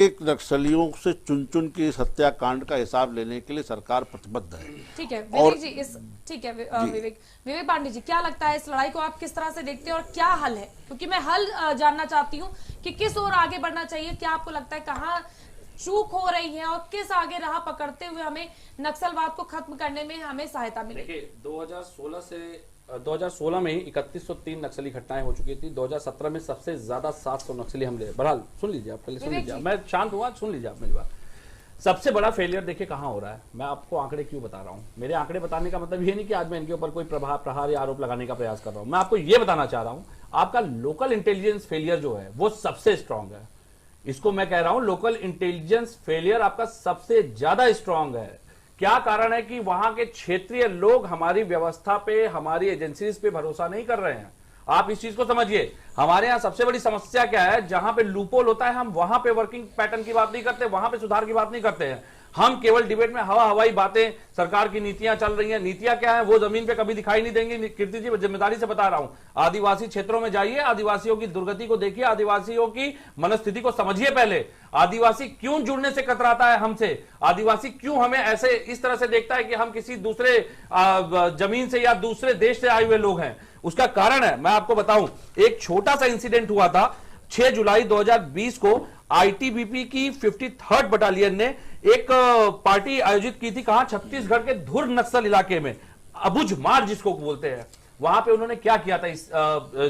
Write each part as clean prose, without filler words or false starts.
एक नक्सलियों से चुन चुन के इस हत्याकांड का हिसाब लेने के लिए सरकार प्रतिबद्ध है। ठीक है और विवेक जी, ठीक है विवेक पांडे जी, क्या लगता है इस लड़ाई को आप किस तरह से देखते हैं और क्या हल है? क्योंकि मैं हल जानना चाहती हूँ कि किस ओर आगे बढ़ना चाहिए। क्या आपको लगता है कहाँ चूक हो रही है और किस आगे राह पकड़ते हुए हमें नक्सलवाद को खत्म करने में हमें सहायता मिलेगी? देखिए 2016 में ही 3103 नक्सली घटनाएं हो चुकी थी। 2017 में सबसे ज्यादा 700 नक्सली हमले। बहरहाल सुन लीजिए, आप पहले सुन लीजिए, मैं शांत हुआ, सुन लीजिए आप मेरी बात। सबसे बड़ा फेलियर देखिए कहां हो रहा है। मैं आपको आंकड़े क्यों बता रहा हूं। मेरे आंकड़े बताने का मतलब ये नहीं कि आज मैं इनके ऊपर कोई प्रहार या आरोप लगाने का प्रयास कर रहा हूं। मैं आपको ये बताना चाह रहा हूं, आपका लोकल इंटेलिजेंस फेलियर जो है वो सबसे स्ट्रांग है। इसको मैं कह रहा हूं, लोकल इंटेलिजेंस फेलियर आपका सबसे ज्यादा स्ट्रांग है। क्या कारण है कि वहां के क्षेत्रीय लोग हमारी व्यवस्था पे, हमारी एजेंसीज पे भरोसा नहीं कर रहे हैं। आप इस चीज को समझिए। हमारे यहां सबसे बड़ी समस्या क्या है, जहां पे लूपहोल होता है हम वहां पे वर्किंग पैटर्न की बात नहीं करते, वहां पे सुधार की बात नहीं करते हैं। हम केवल डिबेट में हवाई बातें, सरकार की नीतियां चल रही हैं। नीतियां क्या है वो जमीन पे कभी दिखाई नहीं देंगी। कीर्ति जी, जिम्मेदारी से बता रहा हूं, आदिवासी क्षेत्रों में जाइए, आदिवासियों की दुर्गति को देखिए, आदिवासियों की मनस्थिति को समझिए। पहले आदिवासी क्यों जुड़ने से कतराता है हमसे, आदिवासी क्यों हमें ऐसे इस तरह से देखता है कि हम किसी दूसरे जमीन से या दूसरे देश से आए हुए लोग हैं। उसका कारण है, मैं आपको बताऊं, एक छोटा सा इंसिडेंट हुआ था 6 जुलाई 2020 को। आईटीबीपी की 53rd बटालियन ने एक पार्टी आयोजित की थी, कहां, छत्तीसगढ़ के धुर नक्सल इलाके में, अबुझ मार जिसको बोलते हैं। वहां पे उन्होंने क्या किया था, इस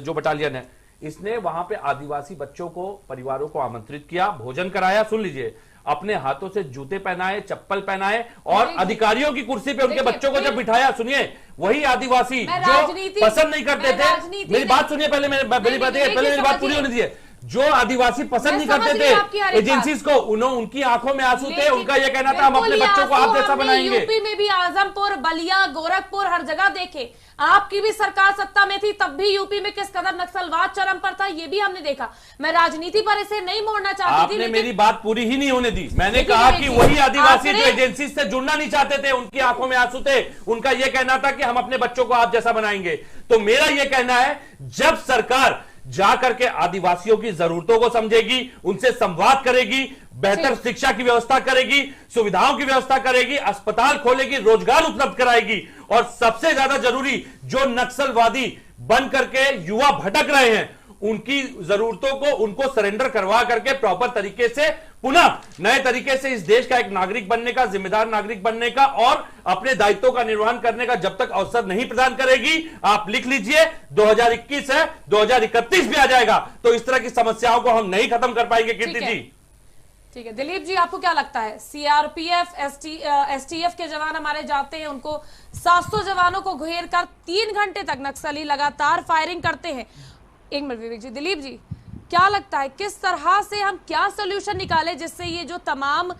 जो बटालियन है, इसने वहां पे आदिवासी बच्चों को, परिवारों को आमंत्रित किया, भोजन कराया, सुन लीजिए, अपने हाथों से जूते पहनाए, चप्पल पहनाए, और अधिकारियों की कुर्सी पे उनके बच्चों को जब बिठाया, सुनिए, वही आदिवासी जो पसंद नहीं करते थे, मेरी बात सुनिए, पहले मेरी बात पूरी होने दीजिए। जो आदिवासी पसंद नहीं करते थे एजेंसीज को, उनकी आंखों में आंसू थे, उनका यह कहना था हम अपने बच्चों को आप जैसा बनाएंगे। यूपी में भी आजमपुर, बलिया, गोरखपुर, हर जगह देखे, आपकी भी सरकार सत्ता में थी, तब भी यूपी में किस कदर नक्सलवाद चरम पर था, ये भी हमने देखा। मैं राजनीति पर इसे नहीं मोड़ना चाहती थी, आपने मेरी बात पूरी ही नहीं होने दी। मैंने कहा कि वही आदिवासी जो एजेंसी से जुड़ना नहीं चाहते थे, उनकी आंखों में आंसू थे, उनका यह कहना था कि हम अपने बच्चों को आप जैसा बनाएंगे। तो मेरा यह कहना है, जब सरकार जाकर के आदिवासियों की जरूरतों को समझेगी, उनसे संवाद करेगी, बेहतर शिक्षा की व्यवस्था करेगी, सुविधाओं की व्यवस्था करेगी, अस्पताल खोलेगी, रोजगार उपलब्ध कराएगी, और सबसे ज्यादा जरूरी, जो नक्सलवादी बन करके युवा भटक रहे हैं, उनकी जरूरतों को उनको सरेंडर करवा करके प्रॉपर तरीके से पुनः नए तरीके से इस देश का एक नागरिक बनने का, जिम्मेदार नागरिक बनने का और अपने दायित्वों का निर्वहन करने का जब तक अवसर नहीं प्रदान करेगी, आप लिख लीजिए 2021 है, 2031 भी आ जाएगा, तो इस तरह की समस्याओं को हम नहीं खत्म कर पाएंगे। कीर्ति जी, ठीक है। दिलीप जी, आपको क्या लगता है, सीआरपीएफ, एसटीएफ के जवान हमारे जाते हैं, उनको 700 जवानों को घेर कर 3 घंटे तक नक्सली लगातार फायरिंग करते हैं। एक मिनट विवेक जी, दिलीप जी, क्या लगता है किस तरह से हम क्या सोल्यूशन निकालें जिससे ये जो तमाम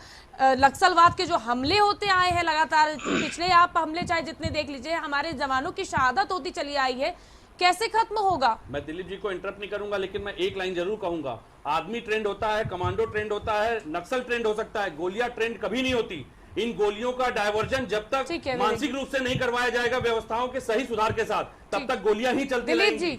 नक्सलवाद के जो हमले होते आए हैं लगातार, पिछले आप हमले चाहे जितने देख लीजिए, हमारे जवानों की शहादत होती चली आई है, कैसे खत्म होगा? मैं दिलीप जी को इंटरप्ट नहीं करूंगा, लेकिन मैं एक लाइन जरूर कहूंगा। आदमी ट्रेंड होता है, कमांडो ट्रेंड होता है, नक्सल ट्रेंड हो सकता है, गोलियां ट्रेंड कभी नहीं होती। इन गोलियों का डायवर्जन जब तक मानसिक रूप से नहीं करवाया जाएगा व्यवस्थाओं के सही सुधार के साथ, तब तक गोलियां ही चलती रहेंगी।